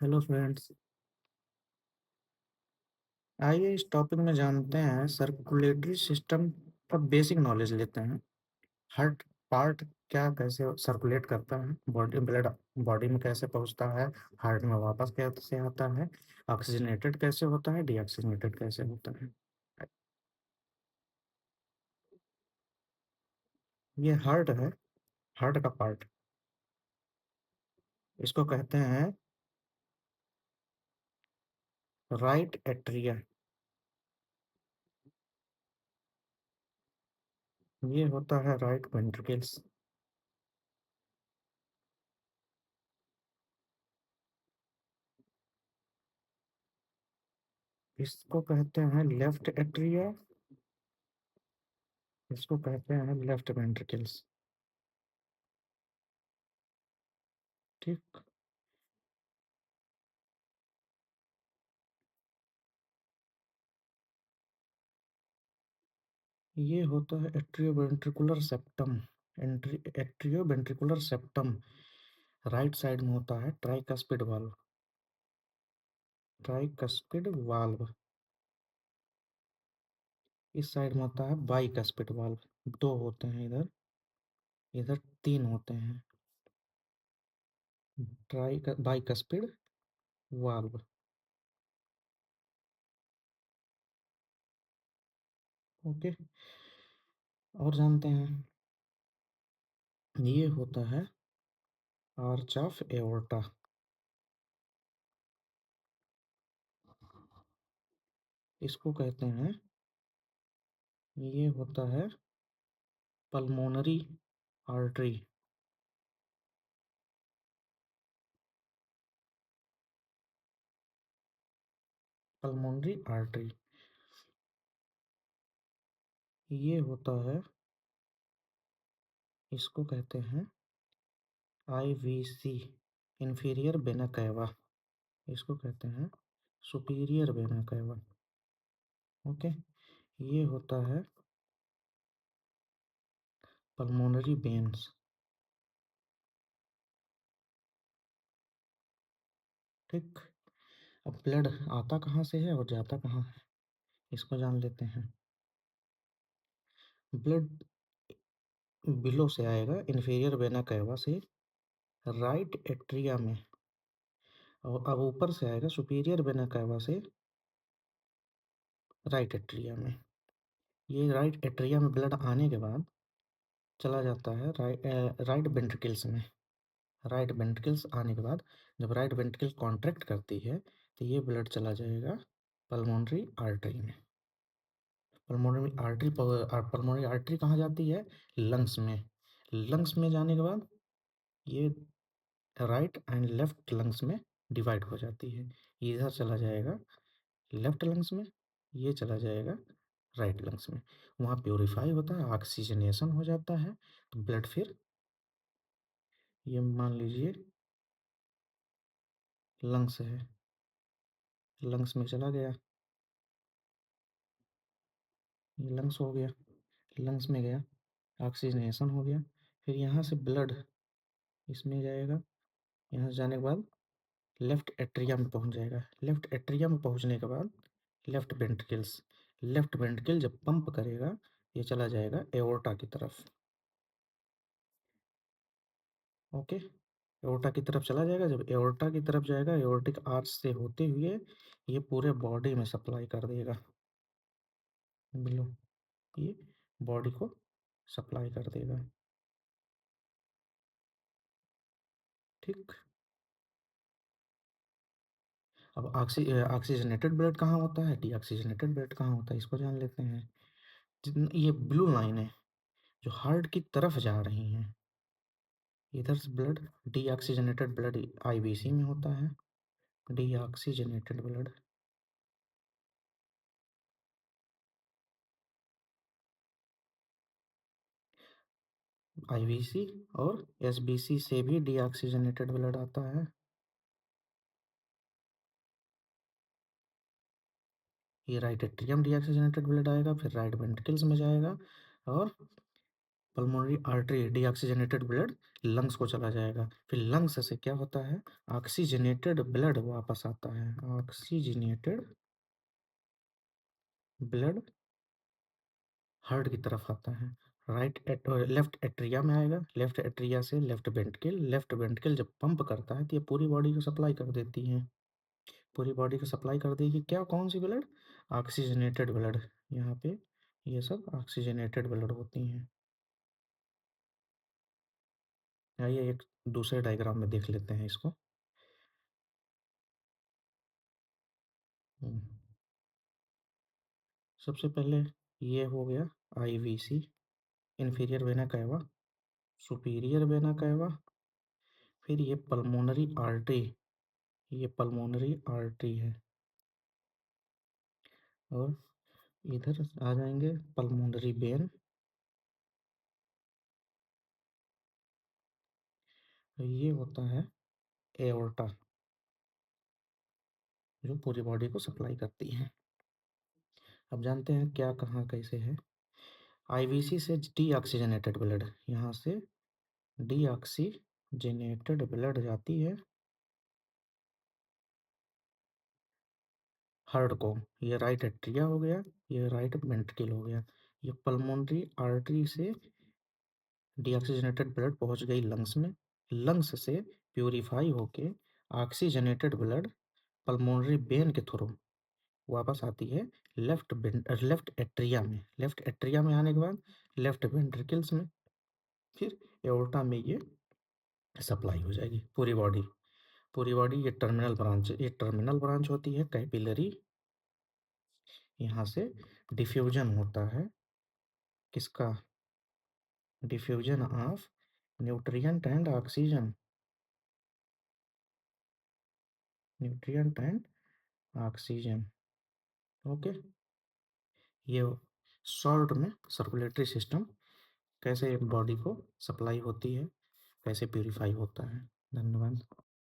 Hello friends. आइए इस topic में जानते हैं सर्कुलेटरी सिस्टम का बेसिक नॉलेज लेते हैं। हार्ट पार्ट क्या कैसे सर्कुलेट करता है, बॉडी ब्लड बॉडी में कैसे पहुंचता है, हार्ट में वापस कैसे आता है, ऑक्सीजनेटेड कैसे होता है, डीऑक्सीजनेटेड कैसे होता है। ये हार्ट है, हार्ट का पार्ट। इसको कहते हैं राइट एट्रिया। ये होता है राइट वेंट्रिकल्स। इसको कहते हैं लेफ्ट एट्रिया। इसको कहते हैं लेफ्ट वेंट्रिकल्स। ठीक। ये होता है atrioventricular septum. Atrioventricular septum right side में होता है ट्राइकस्पिड वाल्व। ट्राइकस्पिड वाल्व इस साइड में होता है बाइकस्पिड वाल्व। दो होते हैं इधर, इधर तीन होते हैं। Try bicuspid valve. ओके। और जानते हैं, ये होता है आर्च ऑफ एओर्टा। इसको कहते हैं, ये होता है पल्मोनरी आर्टरी। Pulmonary artery. ये होता है, इसको कहते हैं आईवीसी, इंफीरियर वेना कैवा। इसको कहते हैं सुपीरियर वेना कैवा। ओके। ये होता है पल्मोनरी वेन्स। ठीक। अब ब्लड आता कहाँ से है और जाता कहाँ है, इसको जान लेते हैं। ब्लड बिलो से आएगा, इंफीरियर वेना कैवा से राइट एट्रिया में, और अब ऊपर से आएगा सुपीरियर वेना कैवा से राइट एट्रिया में। ये राइट एट्रिया में ब्लड आने के बाद चला जाता है राइट वेंट्रिकल्स में। राइट वेंट्रिकल्स आने के बाद जब राइट वेंट्रिकल कॉन्ट्रैक्ट करती है तो ये ब्लड चला जाएगा पल्मोनरी आर्टरी में। पल्मोनरी आर्टरी कहाँ जाती है? लंग्स में। लंग्स में जाने के बाद ये राइट एंड लेफ्ट लंग्स में डिवाइड हो जाती है। इधर चला जाएगा लेफ्ट लंग्स में, ये चला जाएगा राइट लंग्स में। वहाँ प्योरीफाई होता है, ऑक्सीजनेशन हो जाता है, तो ब्लड फिर ये मान लीजिए लंग्स है, लंग्स में चला गया, ये लंग्स हो गया, लंग्स में गया, ऑक्सीजनेशन हो गया। फिर यहाँ से ब्लड इसमें जाएगा, यहाँ से जाने के बाद लेफ्ट एट्रिया में पहुँच जाएगा। लेफ्ट एट्रिया में पहुँचने के बाद लेफ्ट वेंट्रिकल्स, लेफ्ट वेंट्रिकल जब पंप करेगा ये चला जाएगा एओर्टा की तरफ। ओके। एओर्टा की तरफ चला जाएगा। जब एओर्टा की तरफ जाएगा, एओर्टिक आर्च से होते हुए ये पूरे बॉडी में सप्लाई कर देगा। बिलो ये बॉडी को सप्लाई कर देगा। ठीक। अब ऑक्सीजनेटेड ब्लड कहाँ होता है, डीऑक्सीजनेटेड ब्लड कहाँ होता है, इसको जान लेते हैं। ये ब्लू लाइन है जो हार्ट की तरफ जा रही हैं, इधर से ब्लड, डीऑक्सीजनेटेड ब्लड आईवीसी में होता है। डीऑक्सीजनेटेड ब्लड आईवीसी और एसबीसी से भी डीऑक्सीजनेटेड ब्लड आता है। ये राइट एट्रियम डीऑक्सीजनेटेड ब्लड आएगा, फिर राइट वेंट्रिकल्स में जाएगा और pulmonary artery deoxygenated blood lungs को चला जाएगा, फिर लंग्स से क्या होता है, ऑक्सीजनेटेड ब्लड वापस आता है, ऑक्सीजनेटेड ब्लड हार्ट की तरफ आता है, लेफ्ट एट्रिया में आएगा, लेफ्ट एट्रिया से लेफ्ट वेंट्रिकल जब पंप करता है तो ये पूरी बॉडी को सप्लाई कर देती है, पूरी बॉडी को सप्लाई कर देगी क्या, कौन सी ब्लड, ऑक्सीजनेटेड ब्लड, यहाँ पे ये सब ऑक्सीजनेटेड ब्लड होती हैं। आइए एक दूसरे डायग्राम में देख लेते हैं इसको। हम्म, सबसे पहले ये हो गया IVC, inferior vena cava, superior vena cava, फिर ये पल्मोनरी आर्टरी, ये पल्मोनरी आर्टरी है, और इधर आ जाएंगे पल्मोनरी वेन, ये होता है एओर्टा, जो पूरी बॉडी को सप्लाई करती है। अब जानते हैं क्या कहाँ कैसे है। आईवीसी से डीऑक्सीजनेटेड ब्लड, यहाँ से डीऑक्सीजनेटेड ब्लड जाती है हार्ट को, ये राइट एट्रिया हो गया, ये राइट वेंट्रिकल हो गया, ये पल्मोनरी आर्टरी से डीऑक्सीजनेटेड ब्लड पहुंच गई लंग्स में, लंग्स से प्यूरिफाई होके ऑक्सीजनेटेड ब्लड पल्मोनरी वेन के थ्रू वापस आती है लेफ्ट एट्रिया में, लेफ्ट एट्रिया में आने के बाद लेफ्ट वेंट्रिकल्स में, फिर एओर्टा में ये सप्लाई हो जाएगी पूरी बॉडी, पूरी बॉडी। ये टर्मिनल ब्रांच होती है कैपिलरी, यहाँ से डिफ्यूजन होता है किसका, diffusion of nutrient and oxygen, nutrient and oxygen, okay. ये शॉर्ट में सर्कुलेटरी सिस्टम कैसे बॉडी को सप्लाई होती है, कैसे प्यूरिफाई होता है। धन्यवाद।